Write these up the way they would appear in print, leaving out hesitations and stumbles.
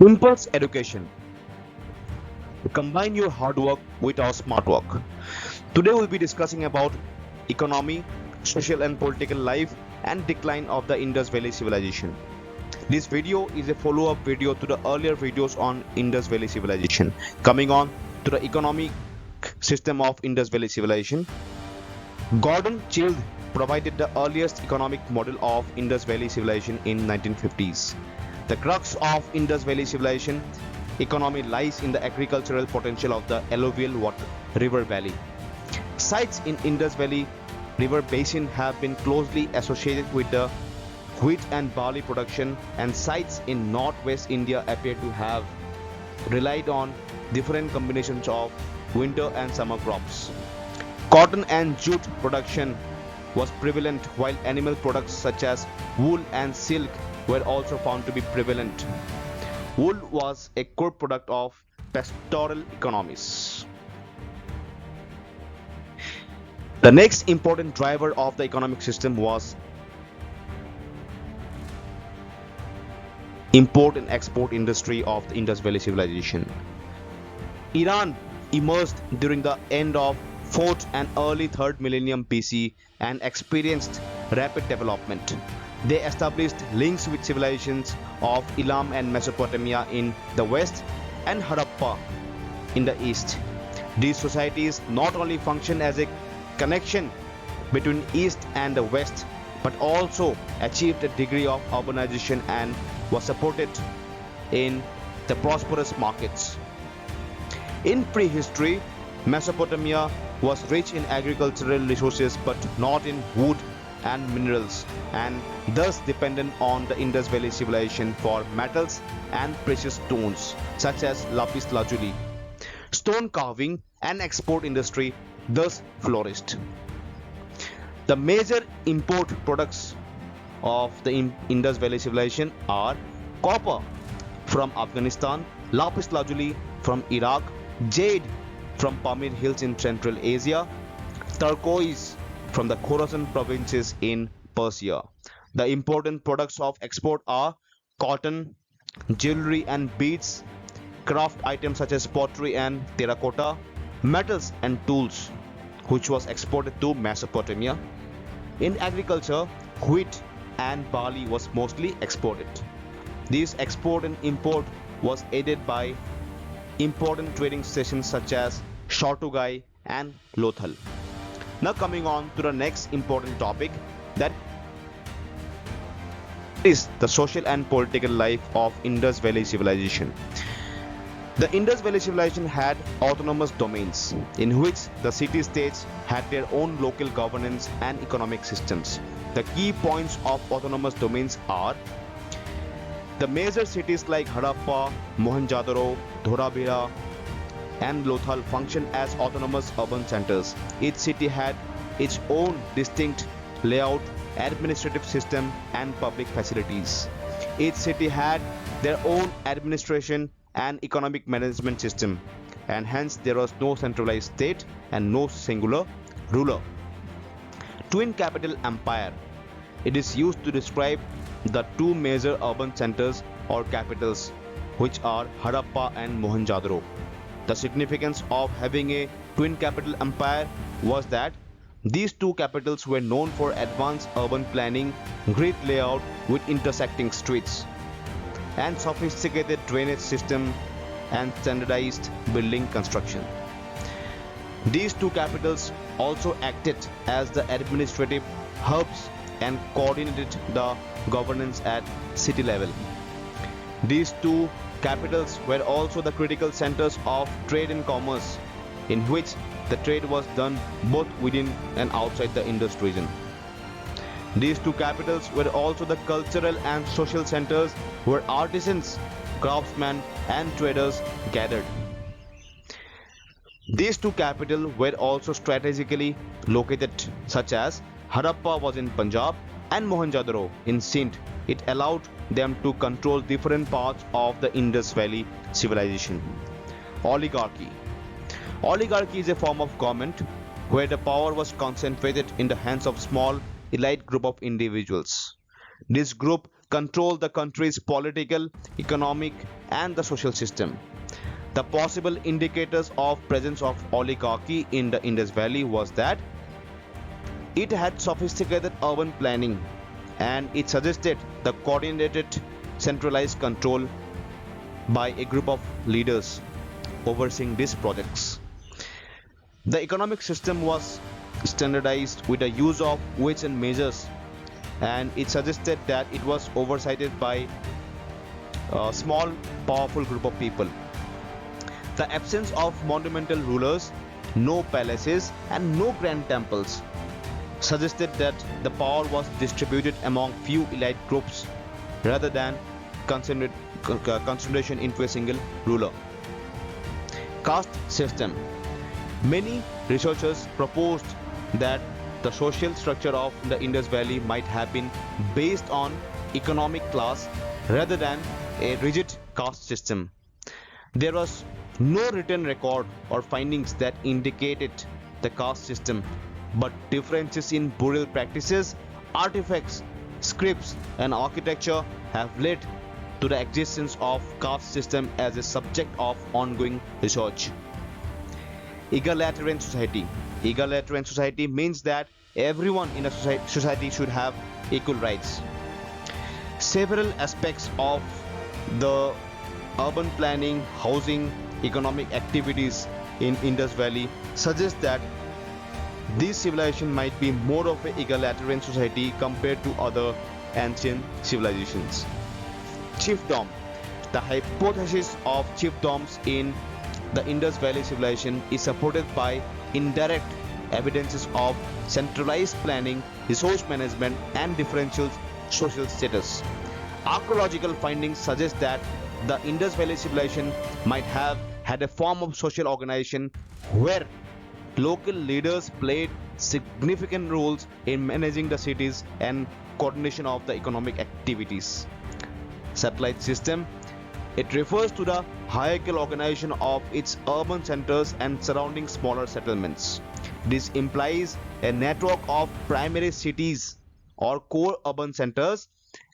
Impulse education. Combine your hard work with our smart work. Today we'll be discussing about economy, social and political life and decline of the Indus Valley civilization. This video is a follow-up video to the earlier videos on Indus Valley civilization. Coming on to the economic system of Indus Valley civilization. Gordon Childe provided the earliest economic model of Indus Valley civilization in 1950s. The crux of Indus Valley civilization economy lies in the agricultural potential of the alluvial river valley. Sites in Indus Valley river basin have been closely associated with the wheat and barley production, and sites in northwest India appear to have relied on different combinations of winter and summer crops. Cotton and jute production was prevalent, while animal products such as wool and silk were also found to be prevalent. Wool was a core product of pastoral economies. The next important driver of the economic system was import and export industry of the Indus Valley civilization. Iran emerged during the end of 4th and early 3rd millennium BC and experienced rapid development. They established links with civilizations of Elam and Mesopotamia in the west and Harappa in the east. These societies not only function as a connection between east and the west, but also achieved a degree of urbanization and was supported in the prosperous markets. In prehistory, Mesopotamia was rich in agricultural resources but not in wood and minerals, and thus dependent on the Indus Valley civilization for metals and precious stones such as lapis lazuli. Stone carving and export industry thus flourished. The major import products of the Indus Valley civilization are copper from Afghanistan, lapis lazuli from Iraq, jade from Pamir Hills in Central Asia, turquoise from the Khorasan provinces in Persia. The important products of export are cotton, jewelry and beads, craft items such as pottery and terracotta, metals and tools, which was exported to Mesopotamia. In agriculture, wheat and barley was mostly exported. This export and import was aided by important trading stations such as Shortugai and Lothal. Now coming on to the next important topic, that is the social and political life of Indus Valley civilization. The Indus Valley civilization had autonomous domains in which the city-states had their own local governance and economic systems. The key points of autonomous domains are the major cities like Harappa, Mohenjo-daro, Dhoravira and Lothal function as autonomous urban centers. Each city had its own distinct layout, administrative system and public facilities. Each city had their own administration and economic management system, and hence there was no centralized state and no singular ruler. Twin capital empire. It is used to describe the two major urban centers or capitals, which are Harappa and Mohenjo-daro. The significance of having a twin capital empire was that these two capitals were known for advanced urban planning, grid layout with intersecting streets, and sophisticated drainage system and standardized building construction. These two capitals also acted as the administrative hubs and coordinated the governance at city level. These two capitals were also the critical centers of trade and commerce, in which the trade was done both within and outside the Indus region. These two capitals were also the cultural and social centers where artisans, craftsmen and traders gathered. These two capitals were also strategically located, such as Harappa was in Punjab and Mohenjo-daro in Sindh. It allowed them to control different parts of the Indus Valley civilization. Oligarchy. Oligarchy is a form of government where the power was concentrated in the hands of small elite group of individuals. This group control the country's political, economic, and the social system. The possible indicators of presence of oligarchy in the Indus Valley was that it had sophisticated urban planning, and it suggested the coordinated centralized control by a group of leaders overseeing these projects. The economic system was standardized with the use of weights and measures, and it suggested that it was oversighted by a small, powerful group of people. The absence of monumental rulers, no palaces, and no grand temples suggested that the power was distributed among few elite groups rather than concentration into a single ruler. Caste system. Many researchers proposed that the social structure of the Indus Valley might have been based on economic class rather than a rigid caste system. There was no written record or findings that indicated the caste system, but differences in burial practices, artifacts, scripts, and architecture have led to the existence of caste system as a subject of ongoing research. Egalitarian society. Egalitarian society means that everyone in a society should have equal rights. Several aspects of the urban planning, housing, economic activities in Indus Valley suggest that this civilization might be more of an egalitarian society compared to other ancient civilizations. Chiefdom. The hypothesis of chiefdoms in the Indus Valley civilization is supported by indirect evidences of centralized planning, resource management, and differential social status. Archaeological findings suggest that the Indus Valley civilization might have had a form of social organization where local leaders played significant roles in managing the cities and coordination of the economic activities. Satellite system. It refers to the hierarchical organization of its urban centers and surrounding smaller settlements. This implies a network of primary cities or core urban centers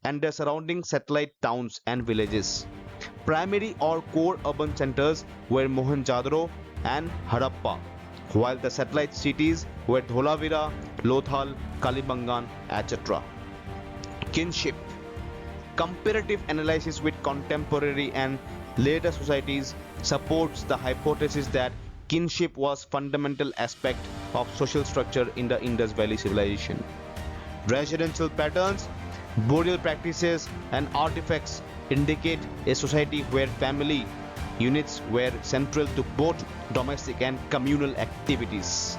and their surrounding satellite towns and villages. Primary or core urban centers were Mohenjo-daro and Harappa, while the satellite cities were Dholavira, Lothal, Kalibangan, etc. Kinship. Comparative analysis with contemporary and later societies supports the hypothesis that kinship was fundamental aspect of social structure in the Indus Valley civilization. Residential patterns, burial practices, and artifacts indicate a society where family units were central to both domestic and communal activities.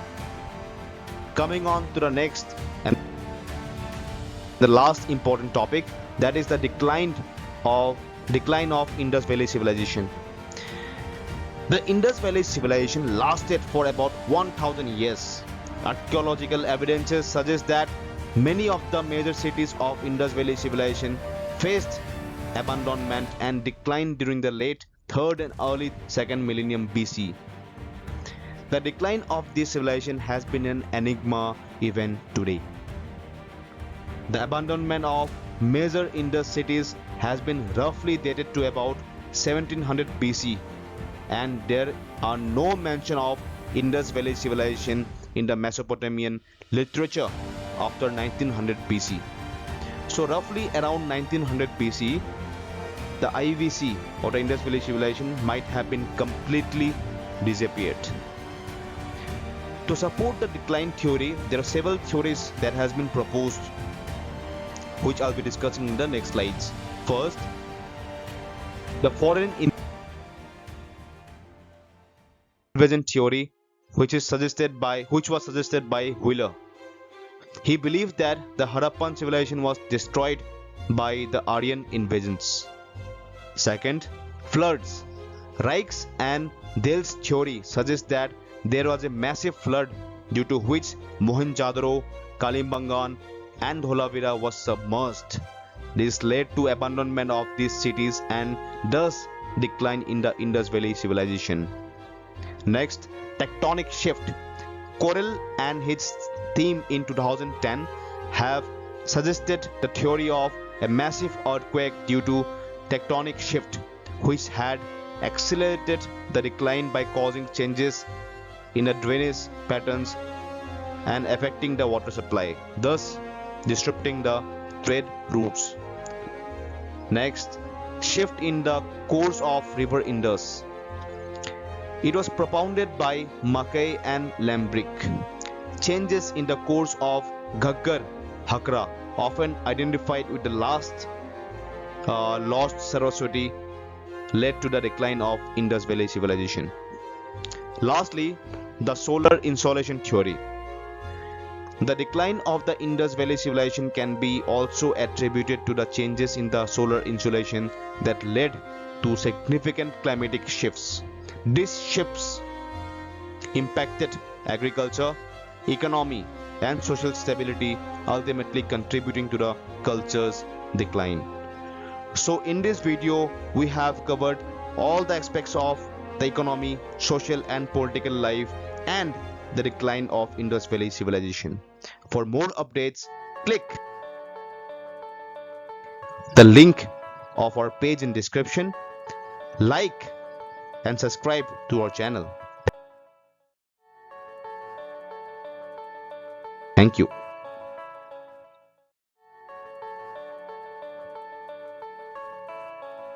Coming on to the next and the last important topic, that is the decline of Indus Valley civilization. The Indus Valley civilization lasted for about 1000 years. Archaeological evidences suggest that many of the major cities of Indus Valley civilization faced abandonment and decline during the late 3rd and early 2nd millennium BC. The decline of this civilization has been an enigma even today. The abandonment of major Indus cities has been roughly dated to about 1700 BC, and there are no mention of Indus Valley civilization in the Mesopotamian literature after 1900 BC. So roughly around 1900 BC, the IVC or the Indus Valley civilization might have been completely disappeared. To support the decline theory, there are several theories that has been proposed, which I'll be discussing in the next slides. First, the foreign invasion theory, which was suggested by Wheeler. He believed that the Harappan civilization was destroyed by the Aryan invasions. Second, floods. Reich's and Dale's theory suggests that there was a massive flood due to which Mohenjo-daro, Kalibangan, and Dholavira was submerged. This led to abandonment of these cities and thus decline in the Indus Valley civilization. Next, tectonic shift. Correll and his team in 2010 have suggested the theory of a massive earthquake due to tectonic shift which had accelerated the decline by causing changes in the drainage patterns and affecting the water supply, thus disrupting the trade routes. Next, shift in the course of river Indus. It was propounded by Mackay and Lambrick. Changes in the course of Ghaggar Hakra, often identified with the lost Saraswati, led to the decline of Indus Valley civilization. Lastly, the solar insolation theory. The decline of the Indus Valley civilization can be also attributed to the changes in the solar insolation that led to significant climatic shifts. These shifts impacted agriculture, economy, and social stability, ultimately contributing to the culture's decline. So in this video, we have covered all the aspects of the economy, social and political life, and the decline of Indus Valley civilization. For more updates, click the link of our page in description, like and subscribe to our channel. Thank you.